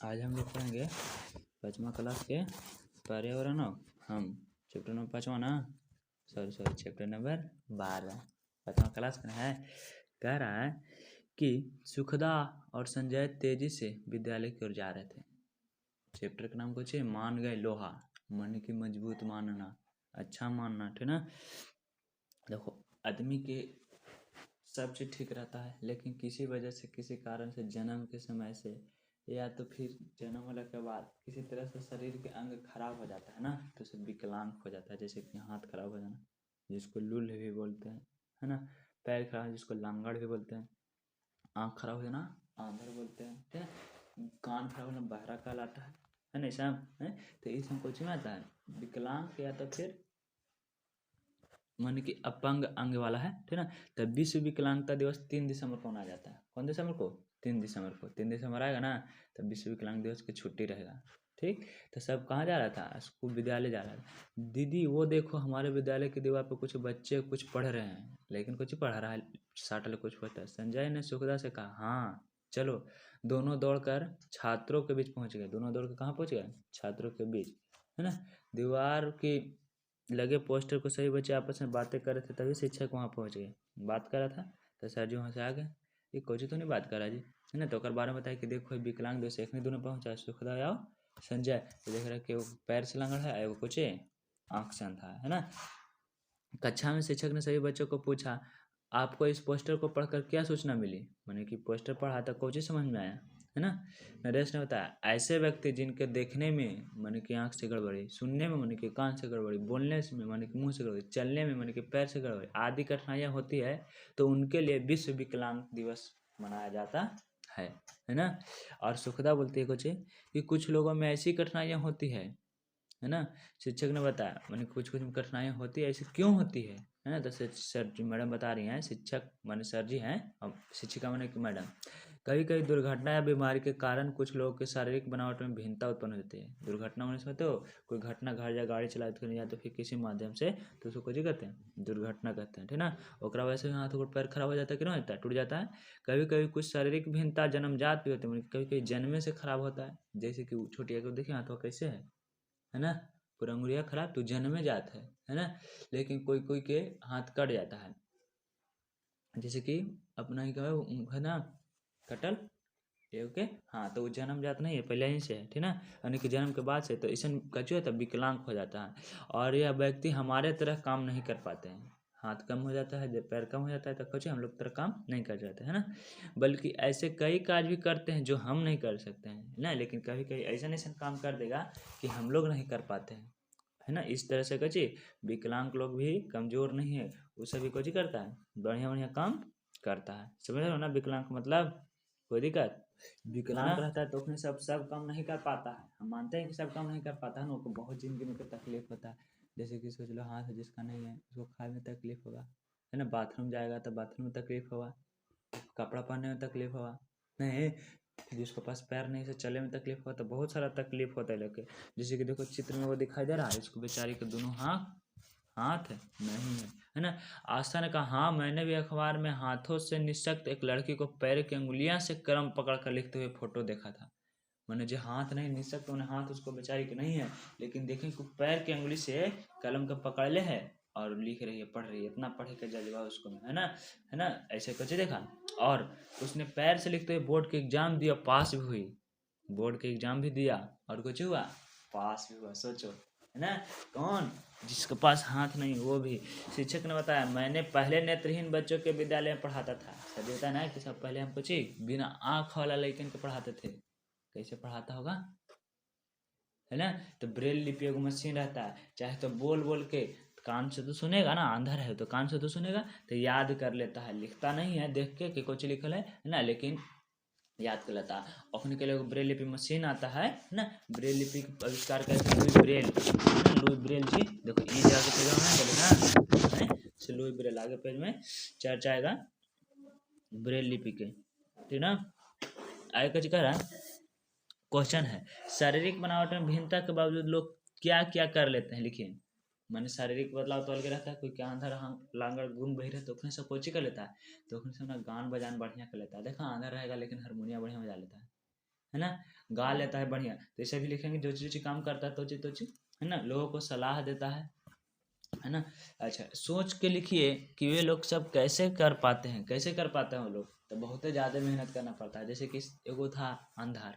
आज हम लोग पढ़ेंगे 5वीं क्लास के पर्यावरण हम चैप्टर नंबर 5वां ना सॉरी चैप्टर नंबर 12 5वां क्लास में है। कह रहा है कि सुखदा और संजय तेजी से विद्यालय की ओर जा रहे थे। चैप्टर का नाम कुछ है मान गए लोहा, मन की मजबूत मानना, अच्छा मानना, ठीक ना। देखो आदमी के सब चीज़ ठीक रहता है, लेकिन किसी वजह से किसी कारण से जन्म के समय से या तो फिर जन्म होने के बाद किसी तरह से शरीर के अंग खराब हो जाता है ना, तो उसे विकलांग हो जाता है। जैसे कि हाथ खराब हो जाना जिसको लूल भी बोलते हैं, है ना। पैर खराब जिसको लांगड़ भी बोलते हैं। आँख खराब हो जाना आंधर बोलते हैं, ठीक है। कान खराब होना बहरा कहलाता है ना। ऐसा है तो इस कोचिंग में आता है विकलांग या तो फिर मन की अपंग अंग वाला है, ठीक ना। तो विश्व विकलांगता दिवस 3 दिसंबर को मनाया जाता है। कौन दिसंबर को? 3 दिसंबर को। 3 दिसंबर आएगा ना तब विश्व विकलांग दिवस की छुट्टी रहेगा, ठीक। तो सब कहाँ जा रहा था? स्कूल विद्यालय जा रहा था। दीदी वो देखो हमारे विद्यालय की दीवार पर कुछ बच्चे कुछ पढ़ रहे हैं, लेकिन कुछ पढ़ रहा है साटल कुछ पढ़ता है। संजय ने सुखदा से कहा हाँ चलो। दोनों दौड़कर छात्रों के बीच पहुंच गए। दोनों दौड़ कर कहाँ पहुंच गए? छात्रों के बीच, है ना। दीवार की लगे पोस्टर को सभी बच्चे आपस में बातें कर रहे थे, तभी शिक्षक वहाँ पहुँच गए। बात कर रहा था तो सर जी वहाँ से आ गए। ये कोची तो नहीं बात कर रहा जी, है ना। तो कर बारे में बताया कि देखो विकलांग दिवस एक दोनों पहुँचा सुखदा आओ संजय, तो देख रहा है कि वो पैर से लंगड़ है, वो कुछ आँख से अंधा है ना। कक्षा में शिक्षक ने सभी बच्चों को पूछा आपको इस पोस्टर को पढ़कर क्या सूचना मिली। मैंने कि पोस्टर पढ़ा था कोची समझ में आया, है ना। नरेश ने बताया ऐसे व्यक्ति जिनके देखने में माने कि आँख से गड़बड़ी, सुनने में माने कि कान से गड़बड़ी, बोलने में माने कि मुंह से गड़बड़ी, चलने में माने कि पैर से गड़बड़ी आदि कठिनाइयाँ होती है, तो उनके लिए विश्व विकलांग दिवस मनाया जाता है ना। और सुखदा बोलती है कुछ कि कुछ लोगों में ऐसी कठिनाइयाँ होती है ना। शिक्षक ने बताया मैंने कुछ कुछ कठिनाइयाँ होती है, ऐसी क्यों होती है ना। तो सर जी मैडम बता रही हैं, शिक्षक माने सर जी हैं और शिक्षिका माने कि मैडम। कभी कभी दुर्घटना या बीमारी के कारण कुछ लोगों के शारीरिक बनावट में भिन्नता उत्पन्न होती है। दुर्घटना होने से तो कोई घटना घर या गाड़ी चलाते या तो फिर किसी माध्यम से, तो उसको कुछ कहते हैं दुर्घटना कहते हैं, ठीक ना। ओकरा वजह से हाथ पैर खराब हो जाता है, क्यों होता है? टूट जाता है। कभी कभी कुछ शारीरिक भिन्नता जन्मजात भी होते हैं, कभी कभी जन्मे से खराब होता है। जैसे कि छोटिया को देखिए हाथ कैसे है ना, पूरा अंगुलिया खराब तो जन्मे जात है ना। लेकिन कोई कोई के हाथ कट जाता है, जैसे कि अपना ही कहो है ना कटल ओके। हाँ तो वो जन्मजात नहीं है, पहले ही से है, ठीक ना। यानी कि जन्म के बाद से तो ऐसा कचू है तब विकलांग हो जाता है। और यह व्यक्ति हमारे तरह काम नहीं कर पाते हैं। हाथ कम हो जाता है, जब पैर कम हो जाता है तो कचू हम लोग तरह काम नहीं कर जाते है ना। बल्कि ऐसे कई काज भी करते हैं जो हम नहीं कर सकते हैं ना। लेकिन कभी कभी ऐसा ऐसा काम कर देगा कि हम लोग नहीं कर पाते हैं, है ना। इस तरह से कची विकलांग लोग भी कमजोर नहीं है, वो सभी कुछ करता है, बढ़िया बढ़िया काम करता है। समझ रहे हो ना। विकलांग मतलब कोई दिक्कत विकलांग रहता है तो उसमें सब काम नहीं कर पाता है। हम मानते हैं कि सब काम नहीं कर पाता है ना, उसको बहुत जिंदगी में तकलीफ होता है। जैसे कि सोच लो हाथ जिसका नहीं है उसको खाने में तकलीफ होगा, है ना। बाथरूम जाएगा तो बाथरूम में तकलीफ होगा, कपड़ा पहनने में तकलीफ होगा, नहीं जिसके पास पैर नहीं से चले में तकलीफ होता है, बहुत सारा तकलीफ होता है लोग। जैसे कि देखो चित्र में वो दिखाई दे रहा है, इसको बेचारी के दोनों हाथ नहीं है ना। आस्था ने कहा हाँ मैंने भी अखबार में हाथों से निःशक्त एक लड़की को पैर की अंगुलियां से कलम पकड़ कर लिखते हुए फोटो देखा था। मैंने जो हाथ नहीं निःशक्त उन्हें हाथ उसको बेचारी के नहीं है, लेकिन देखें कि पैर की अंगुली से कलम का पकड़ ले है और लिख रही है, पढ़ रही है। इतना पढ़े का जज्बा उसको में है ना। ऐसे कुछ देखा। और उसने पैर से लिखते हुए बोर्ड के एग्जाम दिया, पास भी हुई। बोर्ड के एग्जाम भी दिया और कुछ हुआ, पास भी हुआ। सोचो है ना। कौन? जिसके पास हाथ नहीं वो भी। शिक्षक ने बताया मैंने पहले नेत्रहीन बच्चों के विद्यालय में पढ़ाता था। सर होता है ना कि सब पहले हम कुछ बिना आँख वाला लड़कन को पढ़ाते थे। कैसे पढ़ाता होगा, है ना। तो ब्रेल लिपि एगो मशीन रहता है, चाहे तो बोल बोल के कान से तो सुनेगा ना, अंधर है तो कान से तो सुनेगा तो याद कर लेता है। लिखता नहीं है देख के कि कुछ लिखल है ना, लेकिन याद कर लेता है। अपने के लिए ब्रेल लिपि मशीन आता है ना। ब्रेल लिपि का आविष्कार करके लुई ब्रेल जी देखो ये जाके पेज में बोले ना से लुई ब्रेल आगे पेज में चर्चा आएगा ब्रेल लिपि के, ठीक ना। आगे कुछ कह रहा क्वेश्चन है शारीरिक बनावट में भिन्नता के बावजूद लोग क्या क्या कर लेते हैं, लिखिए। मैंने शारीरिक बदलाव तो अलग रहता है, कोई क्या अंधा लांगड़ गुम बही रहे तो अपने सब कोची कर लेता है, तो अपने से अपना गान बजान बढ़िया कर लेता है। देखा अंधा रहेगा लेकिन हारमोनिया बढ़िया बजा लेता है है ना, गा लेता है बढ़िया, तो ऐसे भी लिखेंगे जो चीज काम करता है तो चीज है ना, लोगों को सलाह देता है ना। अच्छा, सोच के लिखिए कि वे लोग सब कैसे कर पाते हैं, कैसे कर पाते हैं वो लोग, तो बहुत ज़्यादा मेहनत करना पड़ता है। जैसे कि एगो था अंधार,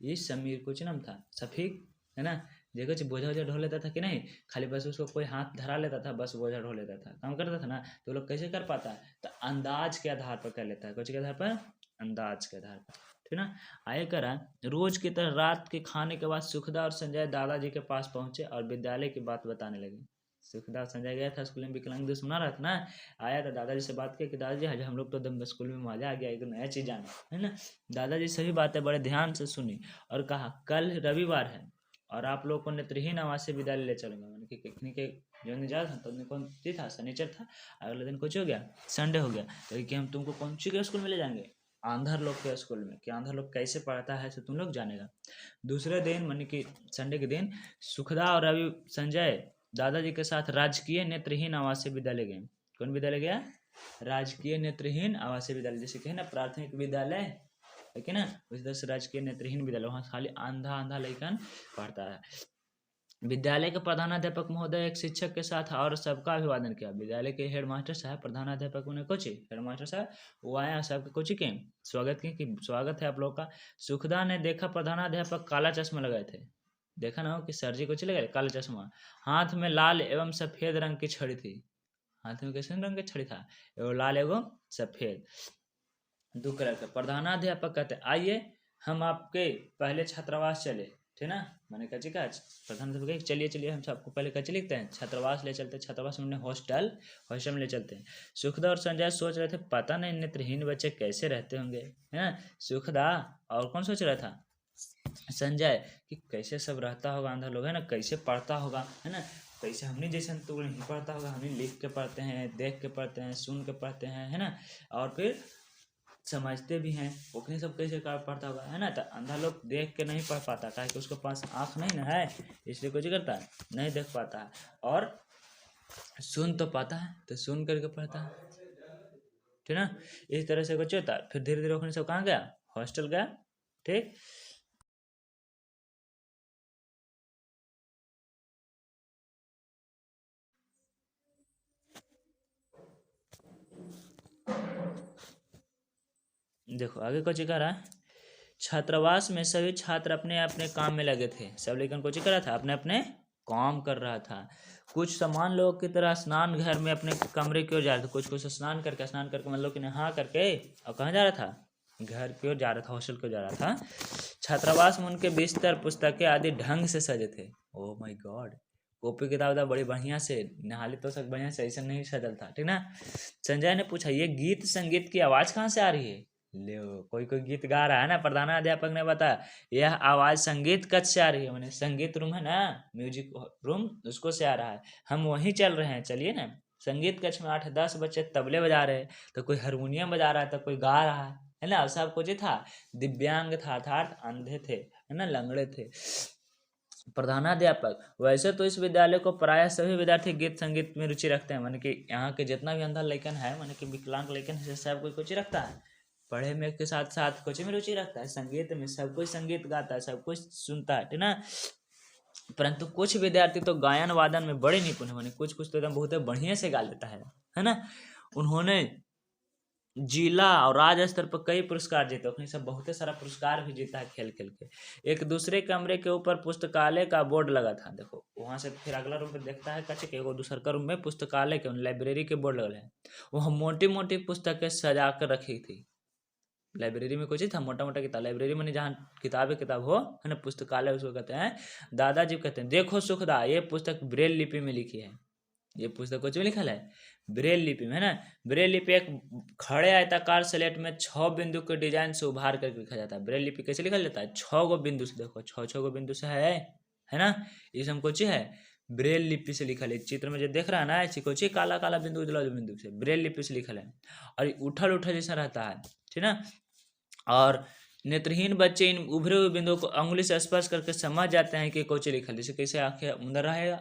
ये समीर कुछ नाम था, सफीक, है ना, देखो जी बोझा वोझा ढो लेता था कि नहीं, खाली बस उसको कोई हाथ धरा लेता था, बस बोझा ढो लेता था, काम करता था ना, तो लोग कैसे कर पाता है, तो अंदाज के आधार पर कर लेता है, कुछ के आधार पर, अंदाज के आधार पर, ठीक ना। आगे करा, रोज की तरह रात के खाने के बाद सुखदा और संजय दादाजी के पास पहुंचे और विद्यालय की बात बताने लगे। सुखदा और संजय गया था स्कूल में, विकलांग दोस्त सुना रहा था ना, आया था दादाजी से बात किया कि दादाजी आज हम लोग तो दम स्कूल में मजा आ गया, एक नया चीज जाना, है ना। दादाजी सभी बातें बड़े ध्यान से सुनी और कहा कल रविवार है और आप लोग को नेत्रहीन आवासीय विद्यालय ले चलूंगा, मैंने कि कितनी के जो दिन जा था तो कौन सी था, शनिचर था, अगले दिन कुछ हो गया, संडे हो गया, तो कि हम तुमको कौन सी के स्कूल में ले जाएंगे, आंधर लोग के स्कूल में, कि आंधर लोग कैसे पढ़ता है तो तुम लोग जानेगा। दूसरे दिन मानी कि संडे के दिन सुखदा और रवि संजय दादाजी के साथ राजकीय नेत्रहीन आवासीय विद्यालय गए। कौन विद्यालय गया, राजकीय नेत्रहीन आवासीय विद्यालय, जैसे कि है ना प्राथमिक विद्यालय है कि ना, उसी तरह से राजकीय नेत्रहीन विद्यालय, वहाँ खाली आंधा लड़कन पढ़ता है। विद्यालय के प्रधानाध्यापक महोदय एक शिक्षक के साथ और सबका अभिवादन किया। विद्यालय के हेडमास्टर साहब, प्रधानाध्यापक उन्हें कुछ हेडमास्टर साहब वो आया, सबके कुछ के स्वागत की कि स्वागत है आप लोग का। सुखदा ने देखा प्रधानाध्यापक काला चश्मा लगाए थे, देखा ना हो कि सर जी को चले गए काला चश्मा, हाथ में लाल एवं सफेद रंग की छड़ी थी, हाथ में कैसे रंग की छड़ी था, एगो लाल एगो सफेद, दो कलर का। प्रधानाध्यापक कहते आइए हम आपके पहले छात्रावास चले, ठीक ना, मैंने कहा जी का प्रधानाध्यापक चलिए चलिए हम सबको पहले कच्चे लिखते हैं, छात्रावास ले चलते हैं, छात्रावास में हॉस्टल में ले चलते हैं। सुखदा और संजय सोच रहे थे पता नहीं नेत्रहीन बच्चे कैसे रहते होंगे, है ना। सुखदा और कौन सोच रहा था, संजय, कि कैसे सब रहता होगा अंधा लोग, है ना, कैसे पढ़ता होगा, है ना, कैसे हमने जैसे तो नहीं पढ़ता होगा, हमने लिख के पढ़ते हैं, देख के पढ़ते हैं, सुन के पढ़ते हैं, है ना, और फिर समझते भी हैं, ओखने सब कैसे पढ़ता होगा, है ना। तो अंधा लोग देख के नहीं पढ़ पाता, काहे कि उसके पास आँख नहीं ना है, इसलिए कुछ करता है नहीं देख पाता है, और सुन तो पाता है तो सुन करके पढ़ता है, ठीक ना। इस तरह से कुछ होता है। फिर धीरे धीरे ओखने सब कहाँ गया, हॉस्टल गया, ठीक। देखो आगे कुछ कह रहा है, छात्रावास में सभी छात्र अपने अपने काम में लगे थे, सब लेकिन कुछ कर रहा था, अपने अपने काम कर रहा था। कुछ समान लोगों की तरह स्नान घर में अपने कमरे की ओर जा रहे थे, कुछ स्नान करके मतलब कि नहा करके, और कहाँ जा रहा था, घर की ओर जा रहा था, हॉस्टल की ओर जा रहा था। छात्रावास में उनके बिस्तर पुस्तकें आदि ढंग से सजे थे, ओह माय गॉड, कॉपी किताब बड़ी बढ़िया से, नहाली तो सब बढ़िया से, ऐसा नहीं सजल था, ठीक ना। संजय ने पूछा ये गीत संगीत की आवाज कहाँ से आ रही है, ले कोई गीत गा रहा है ना, प्रधानाध्यापक ने बताया यह आवाज संगीत कक्ष से आ रही है, मैंने संगीत रूम है ना, म्यूजिक रूम, उसको से आ रहा है, हम वहीं चल रहे हैं, चलिए ना। संगीत कक्ष में 8-10 बच्चे तबले बजा रहे हैं, तो कोई हारमोनियम बजा रहा है, तो कोई गा रहा है ना, सब कुछ था, दिव्यांग था अर्थात अंधे थे, है ना, लंगड़े थे। प्रधानाध्यापक, वैसे तो इस विद्यालय को प्रायः सभी विद्यार्थी गीत संगीत में रुचि रखते हैं, माने कि यहाँ के जितना भी अंधा लड़कन है, माने कि विकलांग लड़कन है, सब कोई रुचि रखता है, पढ़े में के साथ साथ कुछ में रुचि रखता है, संगीत में सब कुछ संगीत गाता है, सब कुछ सुनता है, ठीक ना। परंतु कुछ विद्यार्थी तो गायन वादन में बड़े निपुण है, माने कुछ तो एकदम बहुत बढ़िया से गा लेता है ना। उन्होंने जिला और राज्य स्तर पर कई पुरस्कार जीते, अपने सब बहुत सारा पुरस्कार भी जीता है खेल खेल के। एक दूसरे कमरे के ऊपर पुस्तकालय का बोर्ड लगा था, देखो वहां से फिर अगला रूम पे देखता है कच्चे के दूसरा रूम में पुस्तकालय के लाइब्रेरी के बोर्ड लगे है, वहाँ मोटी मोटी पुस्तकें सजा कर रखी थी। लाइब्रेरी में कुछ था मोटा मोटा किताब, लाइब्रेरी में जहाँ किताब हो, है ना, पुस्तकालय उसको कहते हैं। दादाजी कहते हैं देखो सुखदा ये पुस्तक ब्रेल लिपि में लिखी है, ये पुस्तक कुछ में लिखा है ब्रेल लिपि में, है ना। ब्रेल लिपि एक खड़े आयताकार स्लेट में 6 बिंदु के डिजाइन से उभार कर लिखा जाता है। ब्रेल लिपि कैसे लिखा जाता है, 6 गो बिंदु से, देखो 6 गो बिंदु से है ना, ये सब कुछ है ब्रेल लिपि से लिखा है। चित्र में जो देख रहा है ना, ऐसी कुछ काला काला बिंदु उजला बिंदु से ब्रेल लिपि से लिखा है, और उठल उठल जैसा रहता है, ठीक ना। और नेत्रहीन बच्चे इन उभरे हुए बिंदुओं को अंगुली से स्पर्श करके समझ जाते हैं कि कोची लिखा, जैसे कैसे आंखें अंदर रहेगा,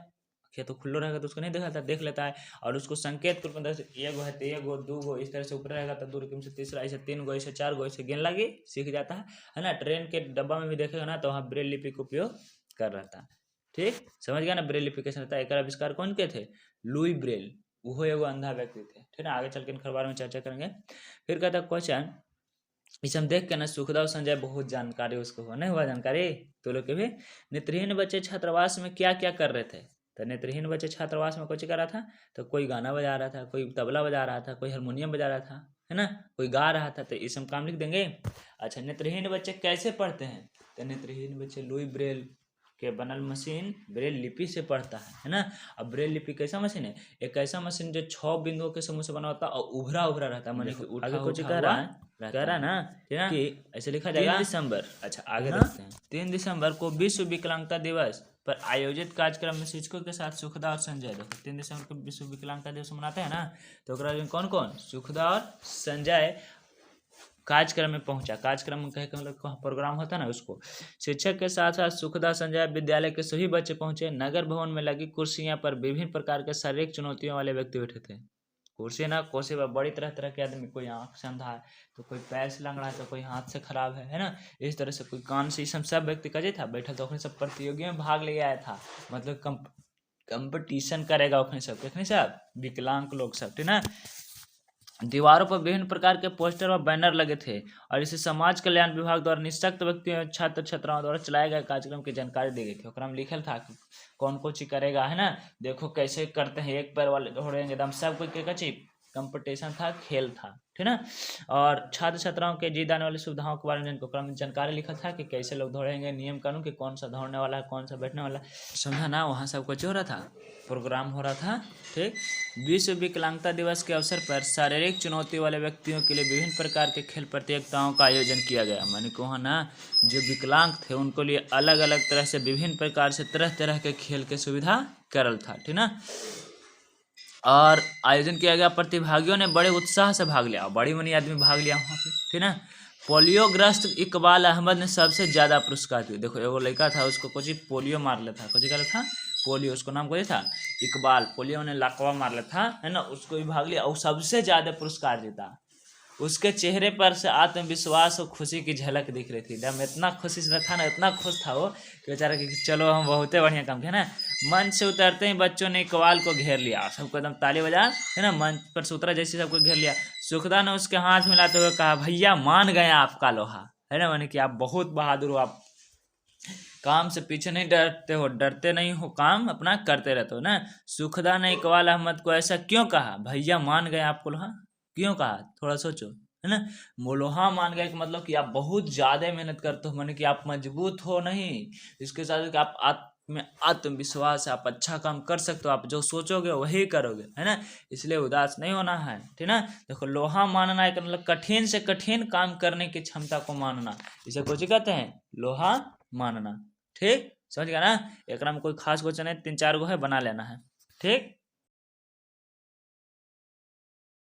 अखिया तो खुल्लो रहेगा तो उसको नहीं देखा था, देख लेता है और उसको संकेत के रूप में एगो है तो एगो, दूगो, इस तरह से ऊपर रहेगा तो 2 से तीसरा, ऐसे 3 गो, ऐसे 4 गो, ऐसे गिन लगी सीख जाता है ना। ट्रेन के डब्बा में भी देखेगा ना तो वहाँ ब्रेल लिपि का उपयोग कर रहता है। ठीक, समझ गया ना ब्रेल लिपि कैसे रहता है। एक आविष्कार कौन के थे? लुई ब्रेल, वो एगो अंधा व्यक्ति थे। ठीक है, आगे चल के इनके बारे में चर्चा करेंगे। फिर कहता क्वेश्चन, इसे हम देख के ना सुखदेव संजय बहुत जानकारी उसको हुआ, नहीं हुआ जानकारी तो लोग के भी। नेत्रहीन बच्चे छात्रावास में क्या क्या कर रहे थे? तो नेत्रहीन बच्चे छात्रावास में कुछ कर रहा था, तो कोई गाना बजा रहा था, कोई तबला बजा रहा था, कोई हारमोनियम बजा रहा था, है ना, कोई गा रहा था। तो इसे हम काम लिख देंगे। अच्छा, नेत्रहीन बच्चे कैसे पढ़ते हैं? तो नेत्रहीन बच्चे लुई ब्रेल के बनल मशीन ब्रेल लिपि से पढ़ता है ना। अब ब्रेल लिपि कैसा मशीन है? एक ऐसा मशीन जो 6 बिंदुओं के समूह से बना होता है और उभरा उभरा रहता है, माने कि आगे कुछ कह रहा है, कह रहा ना कि ऐसे लिखा जाएगा 3 दिसंबर। अच्छा, आगे देखते हैं। 3 दिसंबर को विश्व विकलांगता दिवस पर आयोजित कार्यक्रम में शिक्षकों के साथ सुखदा और संजय, देखो 3 दिसंबर को विश्व विकलांगता दिवस मनाते हैं ना, तो कौन कौन? सुखदा और संजय कार्यक्रम में पहुंचा। कार्यक्रम में कहे मतलब प्रोग्राम होता है ना, उसको शिक्षक के साथ साथ सुखदा संजय विद्यालय के सभी बच्चे पहुंचे। नगर भवन में लगी कुर्सियां पर विभिन्न प्रकार के शारीरिक चुनौतियों वाले व्यक्ति बैठे थे। कुर्सी पर बड़ी तरह तरह के आदमी, कोई आँख से अंधा है, तो कोई पैर से लंगड़ा है, तो कोई हाथ से खराब है ना, इस तरह से कोई कान से, सब व्यक्ति का था बैठा, तो अपने सब प्रतियोगियों में भाग ले आया था, मतलब कंपटीशन करेगा अपने सब विकलांग लोग सब, ठीक ना। दीवारों पर विभिन्न प्रकार के पोस्टर और बैनर लगे थे और इसे समाज कल्याण विभाग द्वारा निःशक्त व्यक्तियों छात्र छात्राओं द्वारा चलाए गए कार्यक्रम की जानकारी दी गई थी। ओकरा में लिखल था कि कौन कौन चीज करेगा, है ना, देखो कैसे करते हैं, एक पैर वाले दौड़ेंगे, एकदम सब कोई क्या चीज कंपटीशन था, खेल था, ठीक ना। और छात्र छात्राओं के जी दाने वाली सुविधाओं के बारे में जानकारी लिखा था कि कैसे लोग दौड़ेंगे, नियम कानून कि कौन सा दौड़ने वाला है, कौन सा बैठने वाला, समझा ना। वहाँ सब कुछ हो रहा था, प्रोग्राम हो रहा था। ठीक, विश्व विकलांगता दिवस के अवसर पर शारीरिक चुनौती वाले व्यक्तियों के लिए विभिन्न प्रकार के खेल प्रतियोगिताओं का आयोजन किया गया। माने को ना, जो विकलांग थे उनको लिए अलग अलग तरह से विभिन्न प्रकार से तरह तरह के खेल के सुविधा करल था, ठीक ना। और आयोजन किया गया, प्रतिभागियों ने बड़े उत्साह से भाग लिया, बड़ी मनी आदमी भाग लिया वहाँ पे, ठीक ना। पोलियोग्रस्त इकबाल अहमद ने सबसे ज्यादा पुरस्कार दिए। देखो एगो लड़का था, उसको कुछ पोलियो मार लेता, कुछ कर था पोलियो, उसको नाम कोई था इकबाल, पोलियो ने लकवा मार लेता था, है ना, उसको भी भाग लिया और सबसे ज्यादा पुरस्कार जीता। उसके चेहरे पर से आत्मविश्वास और खुशी की झलक दिख रही थी, एकदम इतना खुशी से था ना, इतना खुश था वो कि बेचारा कि चलो हम बहुत बढ़िया काम किया ना। मंच से उतरते ही बच्चों ने इकबाल को घेर लिया, सबको एकदम ताली बजा, है ना, मंच पर से उतरा जैसे सबको घेर लिया। सुखदा ने उसके हाथ मिलाते हुए कहा, भैया मान गए आपका लोहा, है ना, माने कि आप बहुत बहादुर हो, आप काम से पीछे नहीं डरते हो, डरते नहीं हो, काम अपना करते रहते हो ना। सुखदा ने इकबाल अहमद को ऐसा क्यों कहा, भैया मान गए आपको लोहा क्यों कहा, थोड़ा सोचो, है ना। लोहा मान गए मतलब कि आप बहुत ज्यादा मेहनत करते हो, माने कि आप मजबूत हो नहीं, इसके साथ आप में आत्मविश्वास है, आप अच्छा काम कर सकते हो, आप जो सोचोगे वही करोगे, है ना, इसलिए उदास नहीं होना है, ठीक ना। देखो लोहा मानना एक मतलब कठिन से कठिन काम करने की क्षमता को मानना, इसे कुछ कहते हैं लोहा मानना। ठीक, समझ गया ना। एक में कोई खास क्वेश्चन है, 3-4 गो है, बना लेना है। ठीक।